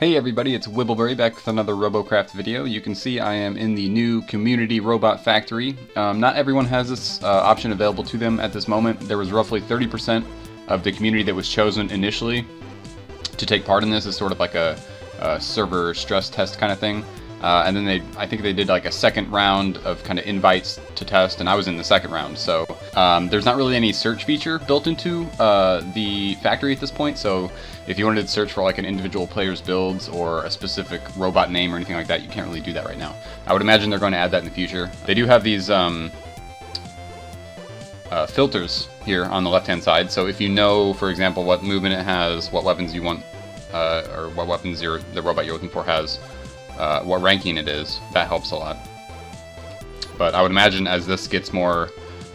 Hey everybody, it's Wibblebury back with another Robocraft video. You can see I am in the new Community Robot Factory. Not everyone has this option available to them at this moment. There was roughly 30% of the community that was chosen initially to take part in this as sort of like a server stress test kind of thing. And then I think they did like a second round of kind of invites to test, and I was in the second round. So there's not really any search feature built into the factory at this point. So if you wanted to search for like an individual player's builds or a specific robot name or anything like that, you can't really do that right now. I would imagine they're going to add that in the future. They do have these filters here on the left-hand side. So if you know, for example, what movement it has, what weapons you want, or what weapons the robot you're looking for has, what ranking it is, that helps a lot. But I would imagine as this gets more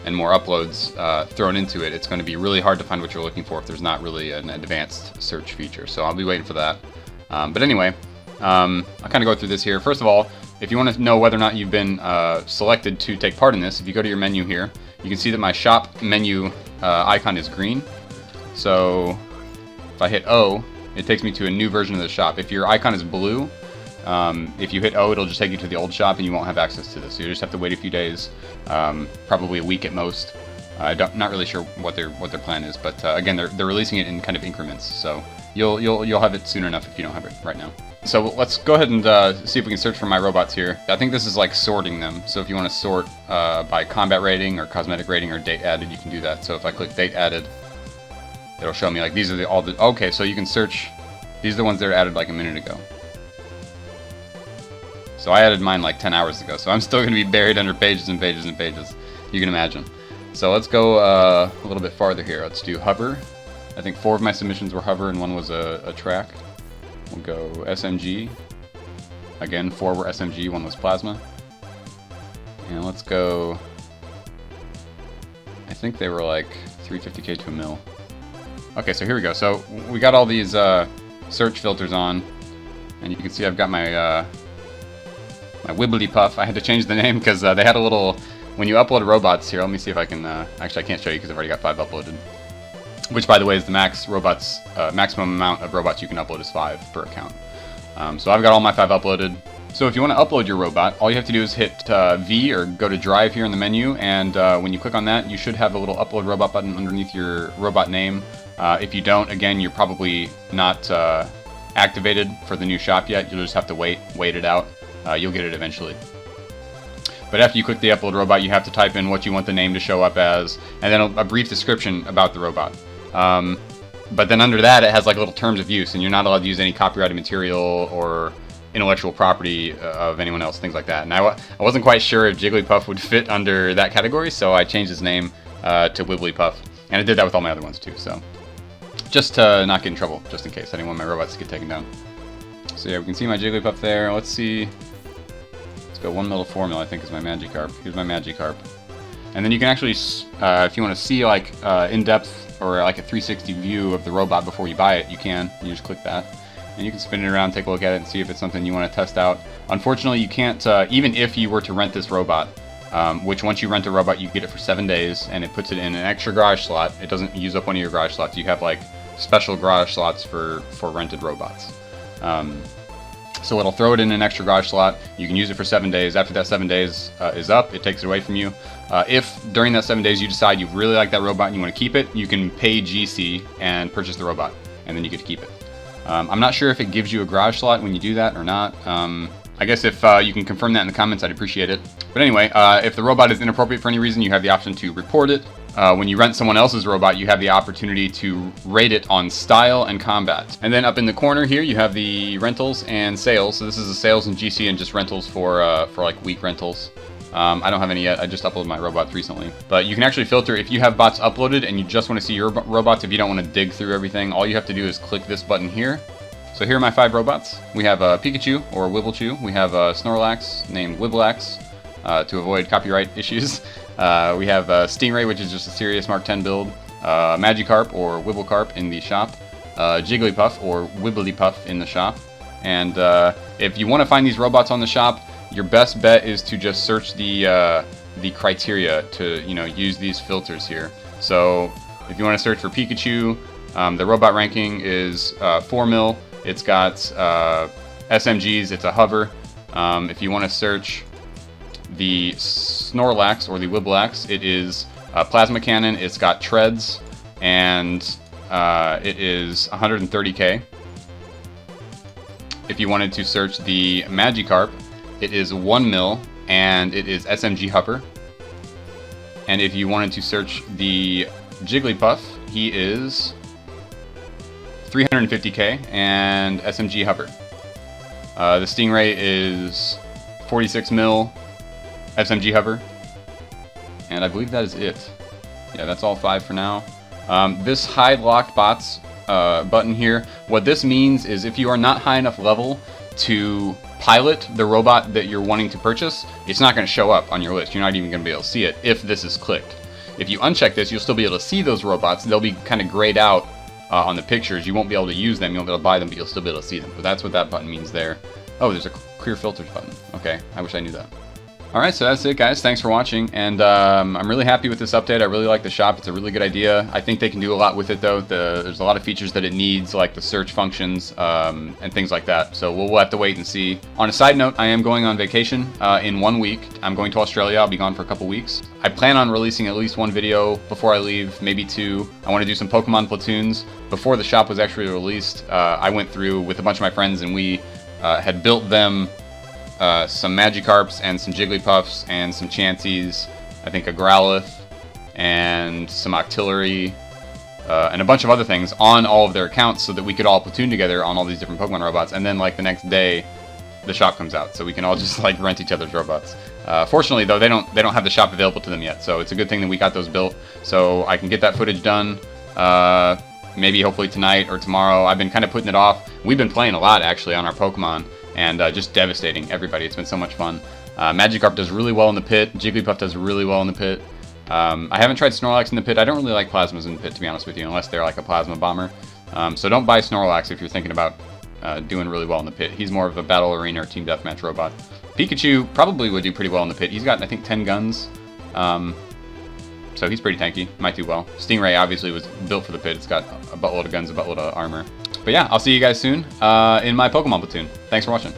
and more uploads thrown into it, it's going to be really hard to find what you're looking for if there's not really an advanced search feature. So I'll be waiting for that. But anyway, I'll kind of go through this here. First of all, if you want to know whether or not you've been selected to take part in this, if you go to your menu here, you can see that my shop menu icon is green. So if I hit O, it takes me to a new version of the shop. If your icon is blue, if you hit O, it'll just take you to the old shop and you won't have access to this. So you just have to wait a few days, probably a week at most. Not really sure what their plan is, but again, they're releasing it in kind of increments. So you'll have it soon enough if you don't have it right now. So let's go ahead and see if we can search for my robots here. I think this is like sorting them. So if you want to sort by combat rating or cosmetic rating or date added, you can do that. So if I click date added, it'll show me like these are all the okay. So you can search. These are the ones that are added like a minute ago. So I added mine like 10 hours ago, so I'm still going to be buried under pages and pages and pages, you can imagine. So let's go a little bit farther here. Let's do hover. I think 4 of my submissions were hover and 1 was a track. We'll go SMG. Again, 4 were SMG, 1 was plasma. And let's go, I think they were like 350k to a mil. Okay, so here we go. So we got all these search filters on, and you can see I've got my Wibbly Puff. I had to change the name because they had a little, when you upload robots here, let me see if I can, actually I can't show you because I've already got 5 uploaded. Which, by the way, is the maximum amount of robots you can upload is 5 per account. So I've got all my 5 uploaded. So if you want to upload your robot, all you have to do is hit V or go to Drive here in the menu, and when you click on that, you should have a little Upload Robot button underneath your robot name. If you don't, again, you're probably not activated for the new shop yet. You'll just have to wait it out. You'll get it eventually. But after you click the upload robot, you have to type in what you want the name to show up as, and then a brief description about the robot. But then under that, it has like little terms of use, and you're not allowed to use any copyrighted material or intellectual property of anyone else, things like that. And I wasn't quite sure if Jigglypuff would fit under that category, so I changed his name to Wibblypuff. And I did that with all my other ones too, so just to not get in trouble, just in case. I didn't want my robots to get taken down. So yeah, we can see my Jigglypuff there. Let's see. Let's go 1 mil to 4 mil, I think is my Magikarp. Here's my Magikarp. And then you can actually, if you want to see like in-depth or like a 360 view of the robot before you buy it, you can. You just click that. And you can spin it around, take a look at it, and see if it's something you want to test out. Unfortunately, you can't, even if you were to rent this robot, which once you rent a robot, you get it for 7 days, and it puts it in an extra garage slot. It doesn't use up one of your garage slots. You have like special garage slots for rented robots. So it'll throw it in an extra garage slot. You can use it for 7 days. After that 7 days is up, it takes it away from you. If during that 7 days you decide you really like that robot and you want to keep it, you can pay GC and purchase the robot, and then you get to keep it. I'm not sure if it gives you a garage slot when you do that or not. I guess if you can confirm that in the comments, I'd appreciate it. But anyway, if the robot is inappropriate for any reason, you have the option to report it. When you rent someone else's robot, you have the opportunity to rate it on style and combat. And then up in the corner here, you have the rentals and sales. So this is the sales and GC and just rentals for like week rentals. I don't have any yet. I just uploaded my robots recently. But you can actually filter if you have bots uploaded and you just want to see your robots. If you don't want to dig through everything, all you have to do is click this button here. So here are my 5 robots. We have Pikachu or Wibblechew. We have Snorlax named Wibblax to avoid copyright issues. We have Stingray, which is just a serious Mark 10 build. Magikarp or Wibblecarp in the shop. Jigglypuff or Wibblypuff in the shop. And if you want to find these robots on the shop, your best bet is to just search the criteria to use these filters here. So if you want to search for Pikachu, the robot ranking is 4 mil. It's got SMGs, it's a hover. If you want to search the Snorlax or the Wibbleax, it is a plasma cannon, it's got treads, and it is 130k. If you wanted to search the Magikarp, it is 1 mil, and it is SMG hover. And if you wanted to search the Jigglypuff, he is 350k and SMG hover. The Stingray is 46 mil, SMG hover, and I believe that is it. Yeah, that's all 5 for now. This hide locked bots button here, what this means is if you are not high enough level to pilot the robot that you're wanting to purchase, it's not going to show up on your list. You're not even going to be able to see it if this is clicked. If you uncheck this, you'll still be able to see those robots. They'll be kind of grayed out on the pictures. You won't be able to use them, you won't be able to buy them, but you'll still be able to see them. But that's what that button means there. Oh, there's a clear filters button. Okay, I wish I knew that. Alright, so that's it, guys. Thanks for watching, and I'm really happy with this update. I really like the shop. It's a really good idea. I think they can do a lot with it, though. There's a lot of features that it needs, like the search functions and things like that. So we'll have to wait and see. On a side note, I am going on vacation in 1 week. I'm going to Australia. I'll be gone for a couple weeks. I plan on releasing at least 1 video before I leave, maybe 2. I want to do some Pokemon platoons. Before the shop was actually released, I went through with a bunch of my friends, and we had built them some Magikarps and some Jigglypuffs and some Chanseys, I think a Growlithe, and some Octillery, and a bunch of other things on all of their accounts so that we could all platoon together on all these different Pokemon robots, and then like the next day the shop comes out, so we can all just like rent each other's robots. Fortunately though, they don't have the shop available to them yet, so it's a good thing that we got those built, so I can get that footage done maybe hopefully tonight or tomorrow. I've been kind of putting it off. We've been playing a lot actually on our Pokemon, and just devastating everybody. It's been so much fun. Magikarp does really well in the pit. Jigglypuff does really well in the pit. I haven't tried Snorlax in the pit. I don't really like Plasmas in the pit, to be honest with you, unless they're like a Plasma Bomber. So don't buy Snorlax if you're thinking about doing really well in the pit. He's more of a Battle Arena or Team Deathmatch robot. Pikachu probably would do pretty well in the pit. He's got, I think, 10 guns. So he's pretty tanky. Might do well. Stingray obviously was built for the pit. It's got a buttload of guns, a buttload of armor. But yeah, I'll see you guys soon in my Pokemon platoon. Thanks for watching.